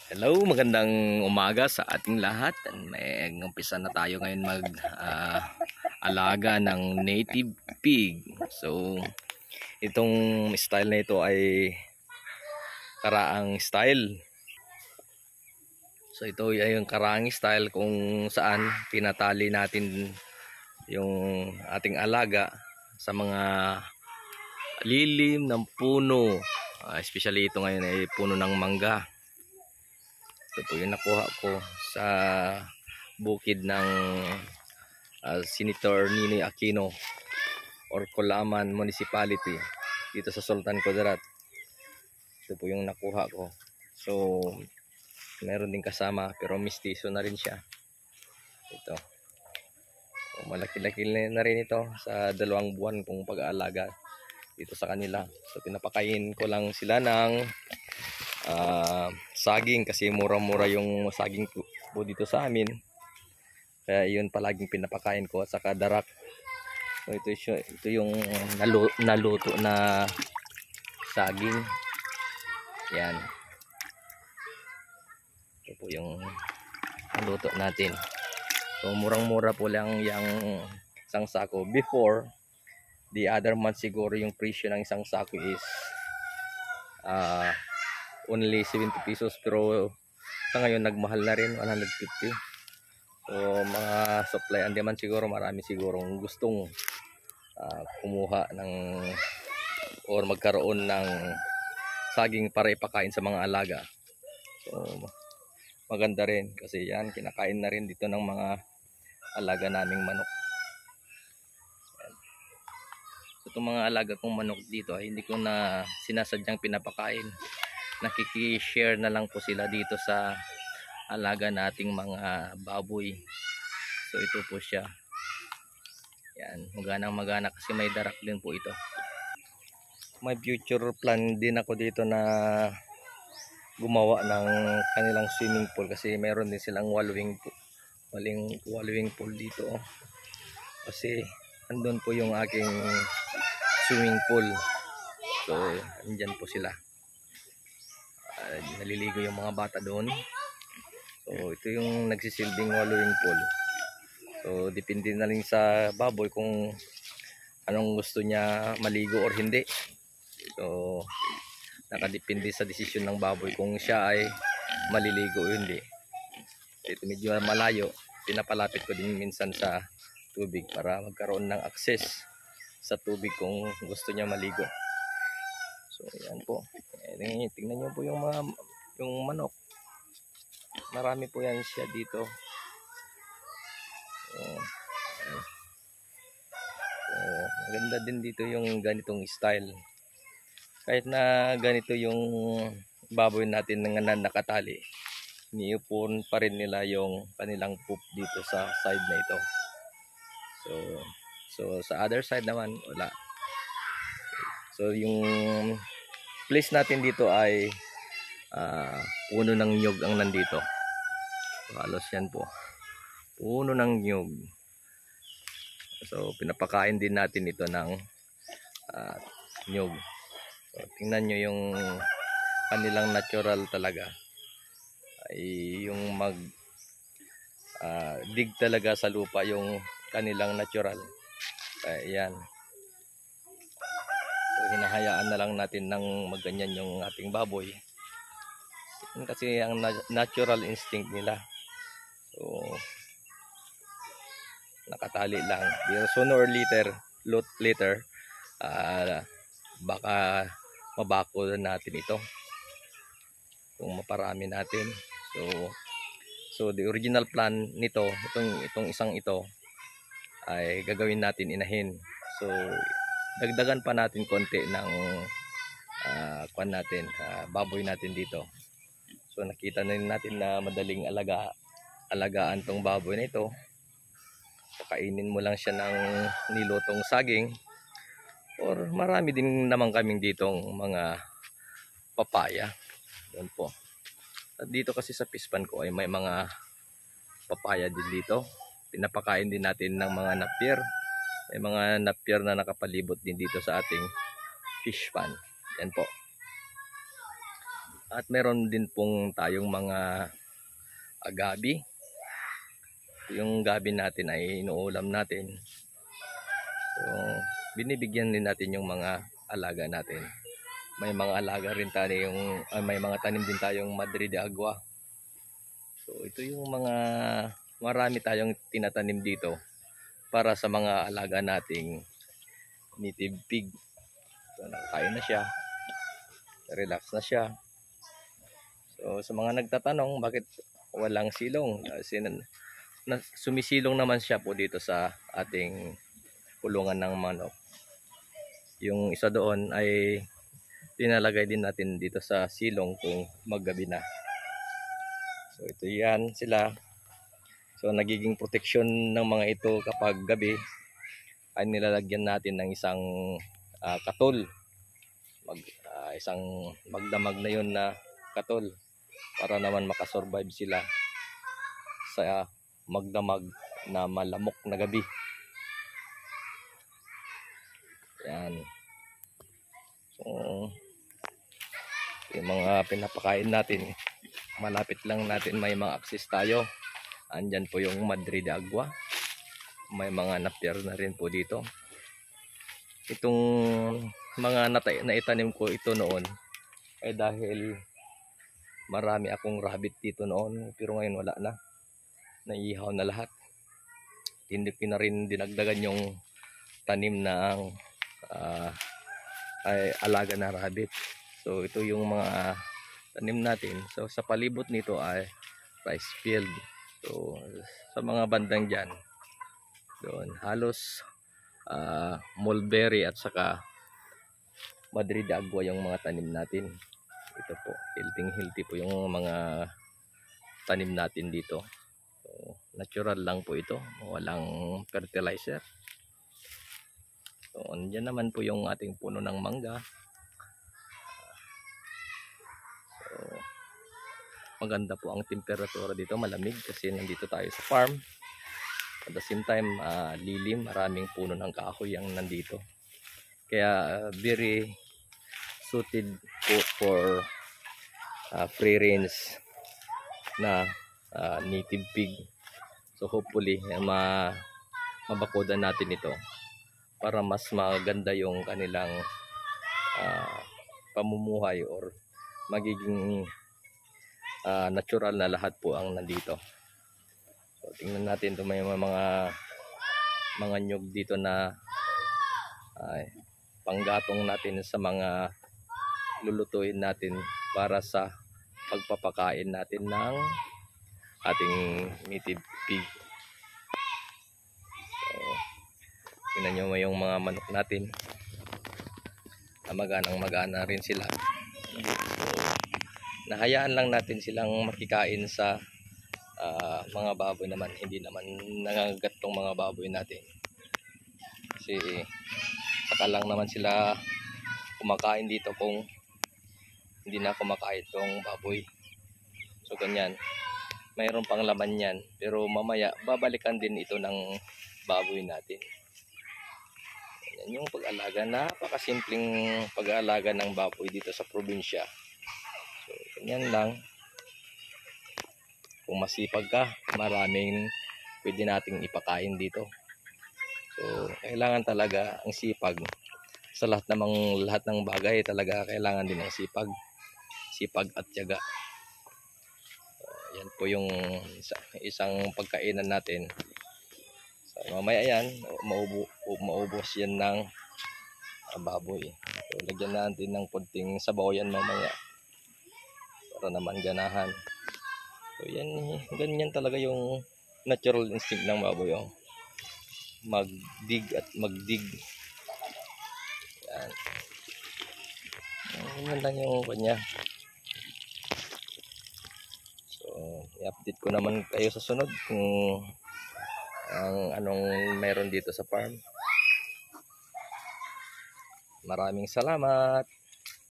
Hello, magandang umaga sa ating lahat. May umpisa na tayo ngayon alaga ng native pig. So, itong style na ito ay karaang style. So, ito ay yung karaang style kung saan tinatali natin yung ating alaga sa mga lilim ng puno. Especially ito ngayon ay puno ng mangga. Ito po yung nakuha ko sa bukid ng Senator Ninoy Aquino or Colaman Municipality dito sa Sultan Kudarat. Ito po yung nakuha ko. So meron din kasama pero mistiso na rin siya. Ito. So, malaki-laki na rin ito sa 2 buwan kong pag-aalaga dito sa kanila. So pinapakain ko lang sila ng saging kasi mura-mura yung saging po dito sa amin, kaya yun palaging pinapakain ko at saka darak. So ito yung naluto na saging, yan. Ito po yung naluto natin. So murang-mura po lang yung isang sako. Before, the other month siguro yung presyo ng isang sako is only 70 pesos, pero sa ngayon nagmahal na rin, 150. So mga supply and demand siguro, marami sigurong gustong kumuha ng or magkaroon ng saging para ipakain sa mga alaga. So maganda rin kasi yan, kinakain na rin dito ng mga alaga naming manok. So itong mga alaga kong manok dito ay hindi ko na sinasadyang pinapakain. Nakiki-share na lang po sila dito sa alaga nating mga baboy. So ito po siya. Yan, maganang-magana kasi may darak din po ito. May future plan din ako dito na gumawa ng kanilang swimming pool kasi meron din silang wallowing pool dito. Kasi andun po yung aking swimming pool. So andyan po sila. Naliligo yung mga bata doon. So ito yung nagsisilbing wallowing pool. So depende na lang sa baboy kung anong gusto niya, maligo or hindi. So nakadepende sa desisyon ng baboy kung siya ay maliligo o hindi. Ito medyo malayo, pinapalapit ko din minsan sa tubig para magkaroon ng access sa tubig kung gusto niya maligo. So yan po. Tingnan niyo po yung manok. Marami po yan siya dito. So, maganda din dito yung ganitong style. Kahit na ganito yung baboy natin na nakatali, niupon pa rin nila yung kanilang poop dito sa side na ito. So sa other side naman wala. So yung place natin dito ay puno ng nyug ang nandito. So, halos yan po, puno ng nyug. So pinapakain din natin ito ng nyug. So tingnan nyo yung kanilang natural talaga ay yung dig talaga sa lupa yung kanilang natural. Ayan. So hinahayaan na lang natin ng magganyan yung ating baboy. Kasi ang natural instinct nila. So nakatali lang. Pero sooner or later baka mabako natin ito kung maparami natin. So the original plan nito, itong isang ito ay gagawin natin inahin. So dagdagan pa natin konti ng baboy natin dito. So nakita na natin na madaling alagaan tong baboy na ito. Pakainin mo lang siya ng nilutong saging, or marami din naman kaming ditong mga papaya. Doon po. At dito kasi sa pispan ko ay may mga papaya din dito. Pinapakain din natin ng mga napier. May mga napier na nakapalibot din dito sa ating fish pan. Yan po. At meron din pong tayong mga gabi. Yung gabi natin ay inuulam natin. So, binibigyan din natin yung mga alaga natin. May mga alaga rin tayo may mga tanim din tayong Madre de Agua. So, ito yung mga marami tayong tinatanim dito para sa mga alaga nating native pig. So, nakakain na siya. Relax na siya. So, sa mga nagtatanong bakit walang silong, sumisilong naman siya po dito sa ating kulungan ng manok. Yung isa doon ay tinalagay din natin dito sa silong kung maggabi na. So ito yan sila. So nagiging proteksyon ng mga ito kapag gabi ay nilalagyan natin ng isang katol. Isang magdamag na yun na katol para naman makasurvive sila sa magdamag na malamok na gabi. Yan. So, yung mga pinapakain natin, malapit lang natin may mga access tayo. Andyan po yung Madre de Agua. May mga napier na rin po dito. Itong mga naitanim ko ito noon ay dahil marami akong rabbit dito noon, pero ngayon wala na. Naihaw na lahat. Hindi ko na rin dinagdagan yung tanim ng ay alaga na rabbit. So ito yung mga tanim natin. So sa palibot nito ay rice field. So sa mga bandang dyan doon halos mulberry at saka Madre de Agua yung mga tanim natin. Ito po, healthy po yung mga tanim natin dito. So, natural lang po ito, walang fertilizer. So, andyan naman po yung ating puno ng mangga. So, maganda po ang temperatura dito, malamig kasi nandito tayo sa farm. At the same time, lilim, maraming puno ng kahoy ang nandito. Kaya very suited po for free range na native pig. So hopefully mabakudan natin ito para mas maganda yung kanilang pamumuhay or magiging natural na lahat po ang nandito. So tingnan natin ito, may mga nyug dito na panggatong natin sa mga lulutuin natin para sa pagpapakain natin ng ating native pig. So, tingnan nyo yung mga manok natin. Maganang-magana rin sila. So, nahayaan lang natin silang makikain sa mga baboy naman. Hindi naman nangangagat tong mga baboy natin. Kasi saka lang naman sila kumakain dito kung hindi na kumakain tong baboy. So ganyan, mayroon pang laman yan, pero mamaya babalikan din ito ng baboy natin. Yan yung pag-alaga, napakasimpleng pag-aalaga ng baboy dito sa probinsya. So ganyan lang. Kung masipag ka, maraming pwede nating ipakain dito. So kailangan talaga ang sipag. Sa lahat ng bagay talaga kailangan din ng sipag at tiyaga. Yan po yung isang pagkainan natin. So, mamaya yan maubos yan ng baboy. So lagyan natin ng konting sabaw yan mamaya para naman ganahan. So yan, ganyan talaga yung natural instinct ng baboy, oh. Magdig at magdig. Yan. Yan lang yung kanya. So, i-update ko naman kayo sa sunod kung anong meron dito sa farm. Maraming salamat.